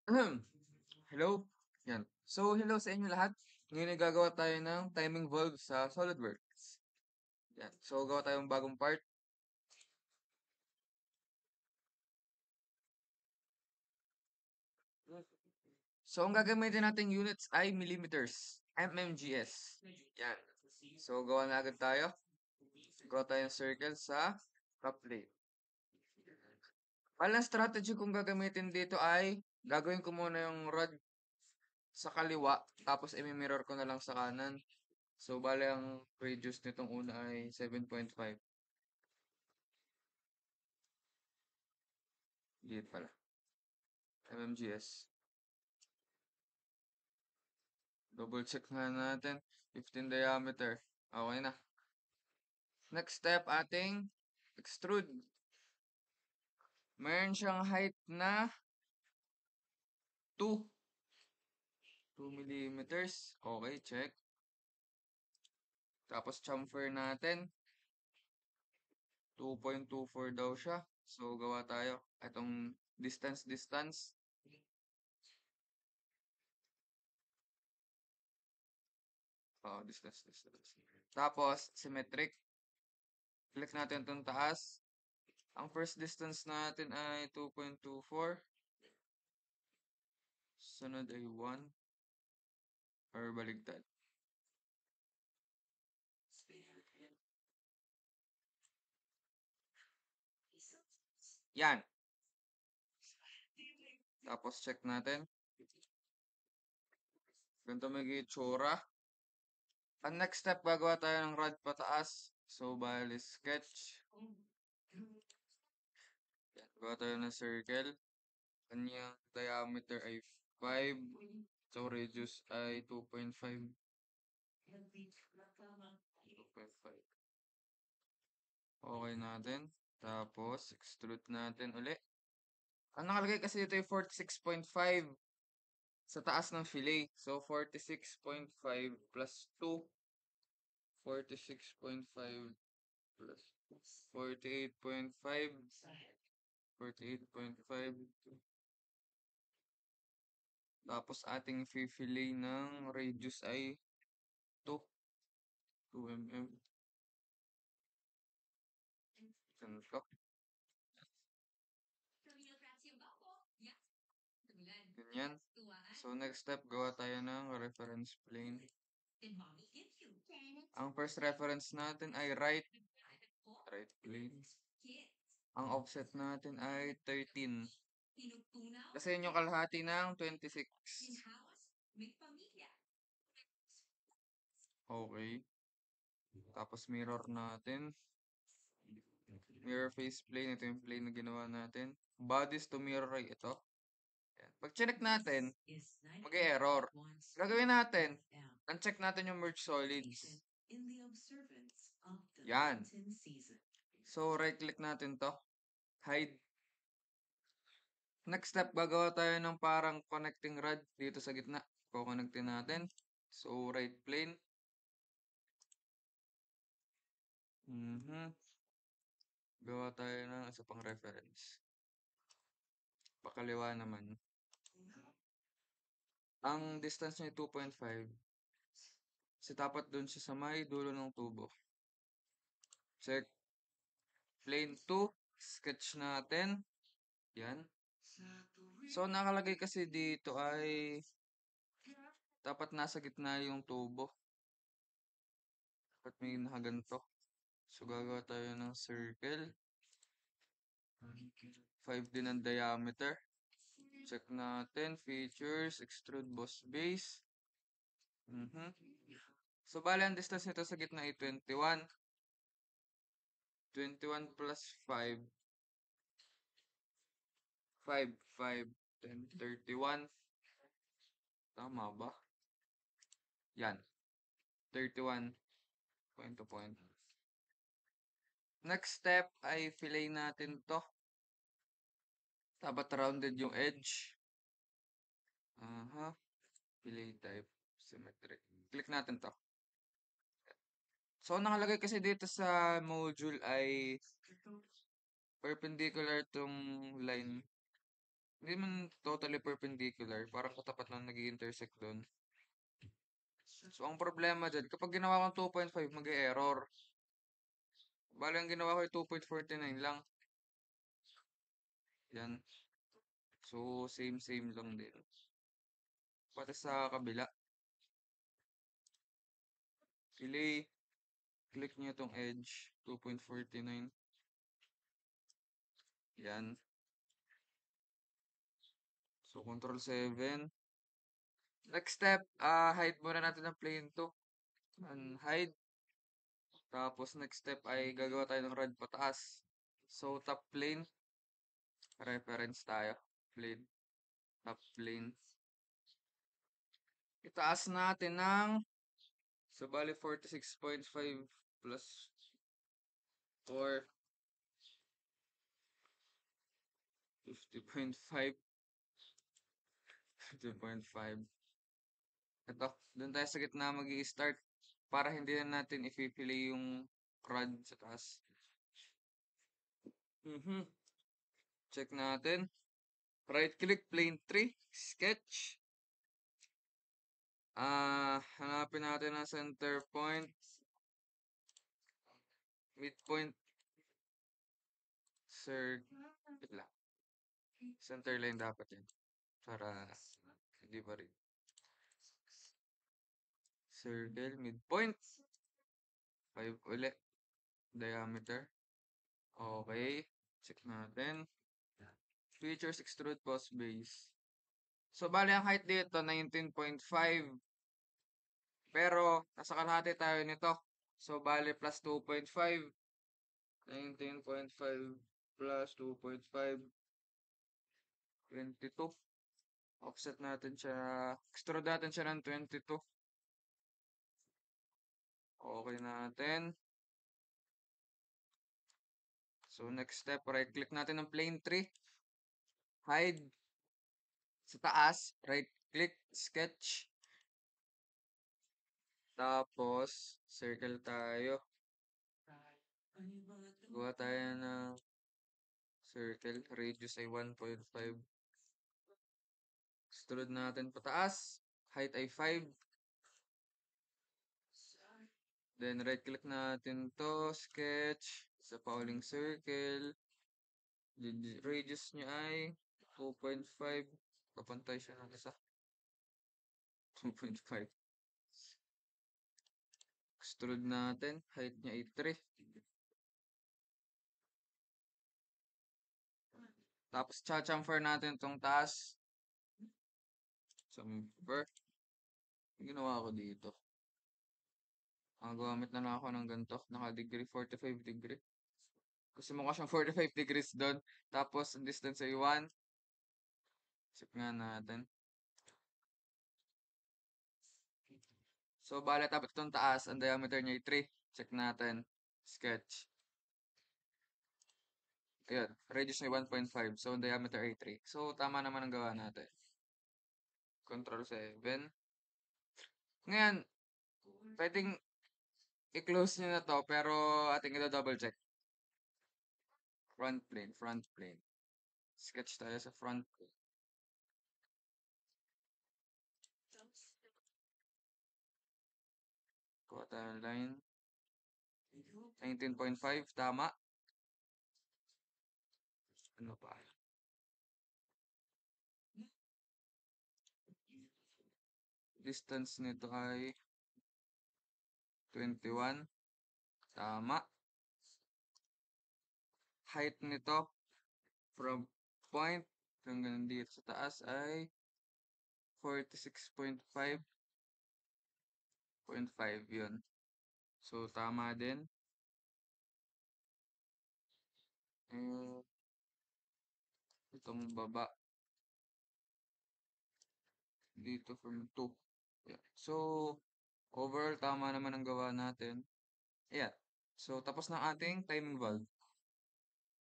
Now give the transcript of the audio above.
Hello. Yan. So, hello sa inyo lahat. Ngayon ay gagawa tayo ng timing valve sa SolidWorks. Yan. So, gawa tayong bagong part. So, ang gagamitin nating units ay millimeters. mmgs. Yan. So, gawa na agad tayo. Gawa tayo ng circle sa top plate. Palang strategy kung gagamitin dito ay gagawin ko muna yung rod sa kaliwa, tapos i-mirror ko na lang sa kanan. So, bale ang radius nitong una ay 7.5. Dito pala. mmgs. Double check nga natin. 15 diameter. Okay na. Next step, ating extrude. Mayroon siyang height na 2. 2 millimeters. Okay, check. Tapos chamfer natin. 2.24 daw siya. So, gawa tayo. Itong distance. Oh, distance. Tapos, symmetric. Click natin itong taas. Ang first distance natin ay 2.24. Sunod ay 1. Or baligtad. Yan. Tapos check natin. Ganito may itsura. Ang next step, gagawa tayo ng rod pataas. So, bali sketch. Yan. Gawa tayo ng circle. Kanyang diameter ay 5. So, radius ay 2.5. 2.5. Okay natin. Tapos, extrude natin uli. Ang nakalagay kasi dito ay 46.5 sa taas ng fillet. So, 46.5 plus 2. 46.5 plus 48.5. 48.5. Tapos ating fillet ng radius ay 2. 2 mm. Ganito. Ganyan. So, next step, gawa tayo ng reference plane. Ang first reference natin ay right plane. Ang offset natin ay 13. Kasi yun yung kalahati ng 26. Okay. Tapos mirror natin. Mirror face plane. Ito yung plane na ginawa natin. Bodies to mirror ay ito. Yan. Pag check natin, mag-error. Gagawin natin, uncheck natin yung merge solids. Yan. So, right-click natin to. Hide. Next step, gagawa tayo ng parang connecting rod dito sa gitna. Kukonectin natin. So, right plane. Gawa tayo ng isa pang reference. Pakaliwa naman. Ang distance niya ay 2.5. Kasi tapat dun siya sa may dulo ng tubo. Check. Plane 2. Sketch natin. Yan. So, nakalagay kasi dito ay dapat nasa gitna yung tubo. Dapat may nakaganto. So, gagawa tayo ng circle. 5 din ang diameter. Check natin. Features. Extrude boss base. So, bali ang distance nito sa gitna ay 21. 21 plus 5. 5, 10, 31. Tama ba? Yan. 31. Point to point. Next step ay fillet natin to. Dapat rounded yung edge. Fillet type. Symmetric. Click natin to. So, nakalagay kasi dito sa module ay perpendicular tong line. Hindi man totally perpendicular, parang katapat lang nag-intersect doon. So, ang problema dyan, kapag ginawa kong 2.5, mag-error. Bali, ang ginawa ko ay 2.49 lang. Yan. So, same lang din. Pati sa kabila. Delay. Click nyo itong edge. 2.49. Yan. So, Control 7. Next step, hide muna natin ang plane 2. Hide. Tapos, next step ay gagawa tayo ng rod pataas. So, top plane. Reference tayo. Plane. Top plane. Itaas natin ng, so, bali 46.5 plus 4. 50.5. 50.5. Ito, doon tayo sa gitna mag start para hindi na natin ipipili yung rod sa taas. Check natin. Right click, plane 3, sketch. Hanapin natin ang center point. Midpoint. Sir, wait lang. Center line dapat yan. Para hindi pa rin. Circle, midpoint. 5 ulit. Diameter. Okay. Check natin. Features, extrude, boss base. So, bali ang height dito, 19.5. Pero, nasa kalahati tayo nito. So, bali plus 2.5. 19.5 plus 2.5. 22. Offset natin siya. Extrude natin siya ng 22. Okay natin. So, next step, right click natin ng plane 3. Hide. Sa taas, right click, sketch. Tapos, circle tayo. Gawa tayo ng circle. Radius ay 1.5. Extrude natin pataas. Height ay 5. Then, right click natin to, sketch. Sa pauling circle. Radius niya ay 2.5. Papantay siya ng isa. 2.5. Extrude natin. Height niya ay 3. Tapos, cha-chamfer natin itong taas. Chamfer. Ginawa ko dito. Gumamit na lang ako ng ganito. Naka-degree, 45 degree. Kasi mukha siyang 45 degrees doon. Tapos, ang distance ay 1. Check nga natin. So, bala tapos itong taas, ang diameter niya ay 3. Check natin. Sketch. Ayan, radius niya 1.5. So, ang diameter ay 3. So, tama naman ang gawa natin. Control 7. Ngayon, pwedeng i-close nyo na to, pero ating ito double check. Front plane, front plane. Sketch tayo sa front plane. Kuha tayo ng line. 19.5, tama. Ano pa? Distance nito ay 21. Tama. Height nito from point hanggang dito sa taas ay 46.5. 0.5 yun. So, tama din. Itong baba. Dito from 2. Yeah. So, overall, tama naman ang gawa natin. Ayan. So, tapos na ating timing valve.